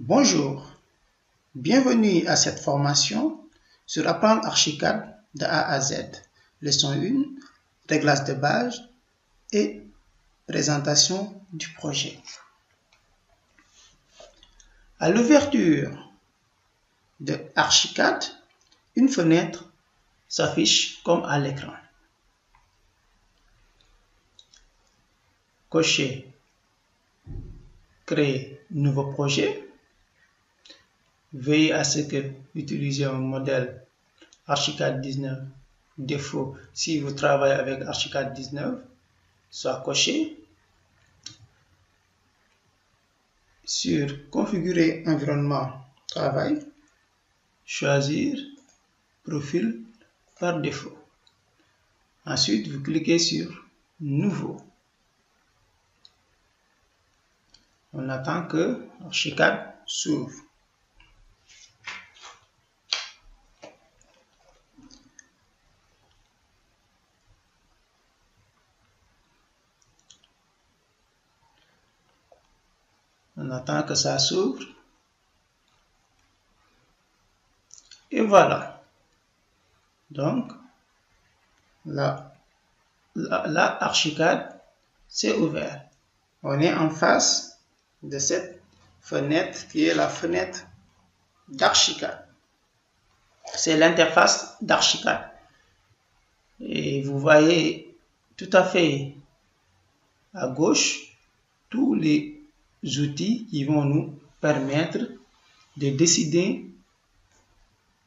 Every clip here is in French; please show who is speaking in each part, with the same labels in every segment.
Speaker 1: Bonjour, bienvenue à cette formation sur Apprendre Archicad de A à Z. Leçon 1, réglages de base et présentation du projet. À l'ouverture de Archicad, une fenêtre s'affiche comme à l'écran. Cochez Créer nouveau projet. Veillez à ce que utiliser un modèle Archicad 19 défaut si vous travaillez avec Archicad 19 soit coché. Sur Configurer environnement travail, choisir profil par défaut. Ensuite, vous cliquez sur Nouveau. On attend que Archicad s'ouvre. On attend que ça s'ouvre. Et voilà. Donc, là Archicad s'est ouvert. On est en face de cette fenêtre qui est la fenêtre d'Archicad. C'est l'interface d'Archicad. Et vous voyez tout à fait à gauche tous les outils qui vont nous permettre de décider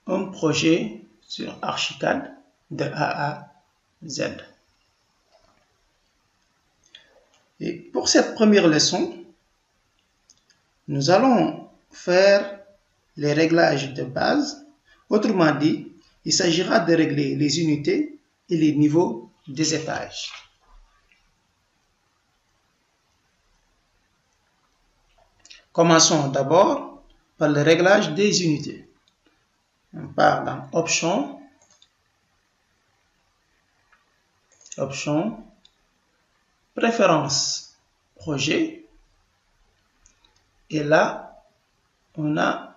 Speaker 1: un projet sur Archicad de A à Z. Et pour cette première leçon, nous allons faire les réglages de base. Autrement dit, il s'agira de régler les unités et les niveaux des étages. Commençons d'abord par le réglage des unités. On part dans Options, Préférences, Projet. Et là, on a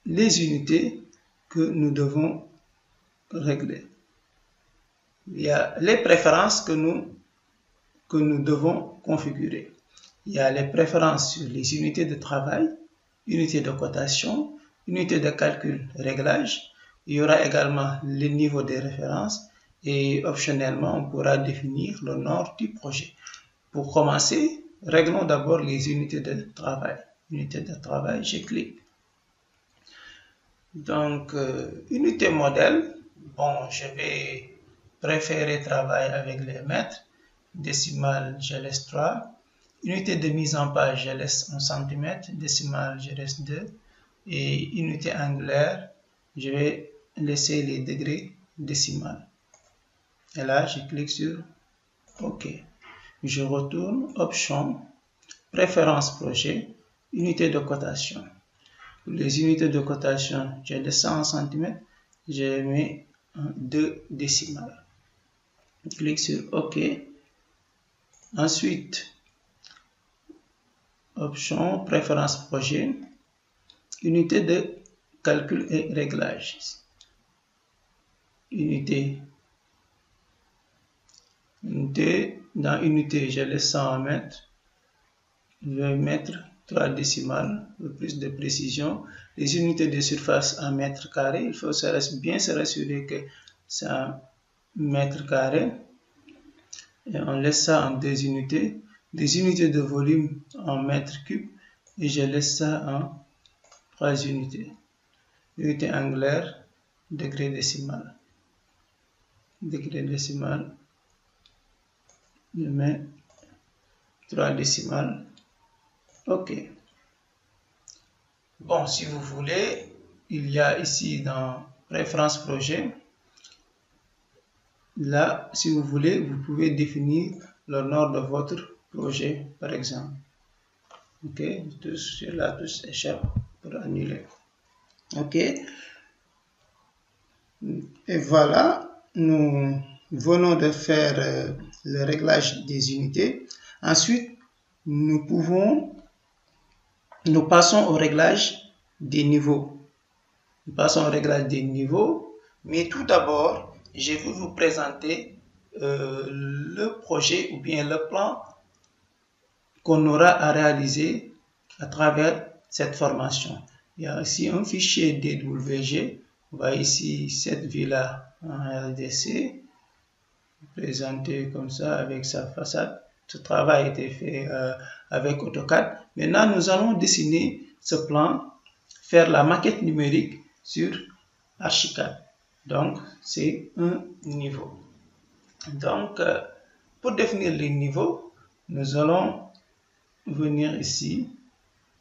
Speaker 1: les unités que nous devons régler. Il y a les préférences que nous devons configurer. Il y a les préférences sur les unités de travail, unités de cotation, unités de calcul, réglage. Il y aura également les niveaux de référence et optionnellement, on pourra définir le nom du projet. Pour commencer, réglons d'abord les unités de travail. Unité de travail, je clique. Donc, unité modèle, bon, je vais préférer travailler avec les mètres. Décimale, je laisse 3. Unité de mise en page, je laisse 1 cm. Décimale, je laisse 2. Et unité angulaire, je vais laisser les degrés décimales. Et là, je clique sur OK. Je retourne, Options, Préférences projet, Unité de cotation. Pour les unités de cotation, je descends en centimètres, je mets 2 décimales. Je clique sur OK. Ensuite, Options, Préférences projet, Unité de calcul et réglage. Dans unité, je laisse 100 mètres. Je vais mettre 3 décimales pour plus de précision. Les unités de surface en mètres carrés, il faut bien se rassurer que c'est en mètres carrés. Et on laisse ça en 2 unités. Des unités de volume en mètres cubes. Et je laisse ça en 3 unités. Unité angulaire, degré décimal. Degré décimal. Je mets 3 décimales. OK. Bon, si vous voulez, il y a ici dans Préférences projet. Là, si vous voulez, vous pouvez définir le nom de votre projet, par exemple. OK. Sur la touche échappe pour annuler. OK. Et voilà, nous venons de faire le réglage des unités. Ensuite, nous passons au réglage des niveaux. Nous passons au réglage des niveaux, mais tout d'abord, je vais vous présenter le projet ou bien le plan qu'on aura à réaliser à travers cette formation. Il y a ici un fichier DWG. On voit ici cette villa en RDC, présentée comme ça avec sa façade. Ce travail a été fait avec AutoCAD. Maintenant, nous allons dessiner ce plan, faire la maquette numérique sur Archicad. Donc, c'est un niveau. Donc, pour définir les niveaux, nous allons venir ici,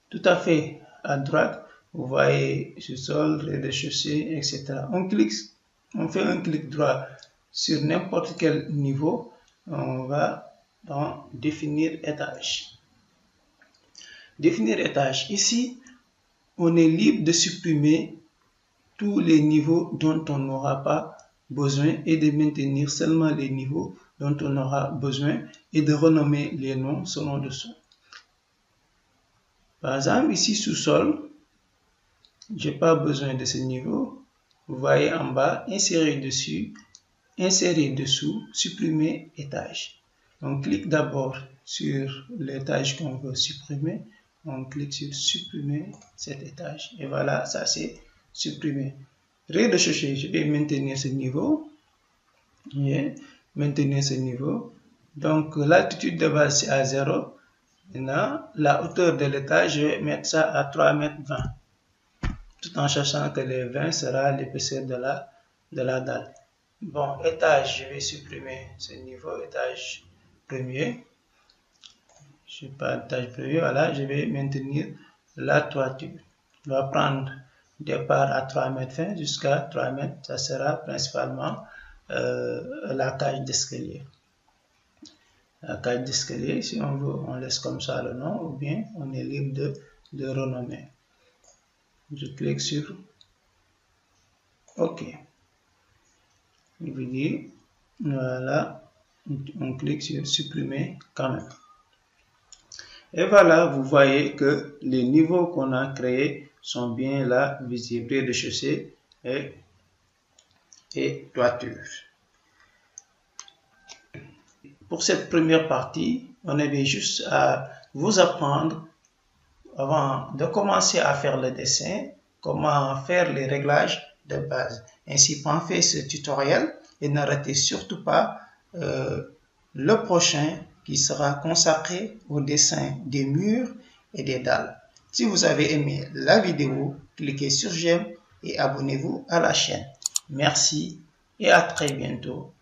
Speaker 1: tout à fait à droite. Vous voyez sous-sol, rez-de-chaussée, etc. On fait un clic droit sur n'importe quel niveau. On va dans définir étage. Définir étage. Ici, on est libre de supprimer tous les niveaux dont on n'aura pas besoin et de maintenir seulement les niveaux dont on aura besoin et de renommer les noms selon le son. Par exemple, ici sous-sol, je n'ai pas besoin de ce niveau. Vous voyez en bas, insérer dessus, insérer dessous, supprimer étage. On clique d'abord sur l'étage qu'on veut supprimer. On clique sur supprimer cet étage. Et voilà, ça c'est supprimé. Rez-de-chaussée, je vais maintenir ce niveau. Et maintenir ce niveau. Donc l'altitude de base c'est à 0. Maintenant, la hauteur de l'étage, je vais mettre ça à 3,20 m. Tout en sachant que les 20 sera l'épaisseur de la dalle. Bon, étage, je vais supprimer ce niveau, étage premier. Je n'ai pas d'étage premier, voilà, je vais maintenir la toiture. On va prendre départ à 3,20 m jusqu'à 3 m. Ça sera principalement la cage d'escalier. La cage d'escalier, si on veut, on laisse comme ça le nom, ou bien on est libre de renommer. Je clique sur OK. Je vous dis, voilà, on clique sur supprimer quand même. Et voilà, vous voyez que les niveaux qu'on a créés sont bien là, visibles, rez-de-chaussée et toiture. Pour cette première partie, on avait juste à vous apprendre, avant de commencer à faire le dessin, comment faire les réglages de base. Ainsi, pensez ce tutoriel et ne ratez surtout pas le prochain qui sera consacré au dessin des murs et des dalles. Si vous avez aimé la vidéo, cliquez sur j'aime et abonnez-vous à la chaîne. Merci et à très bientôt.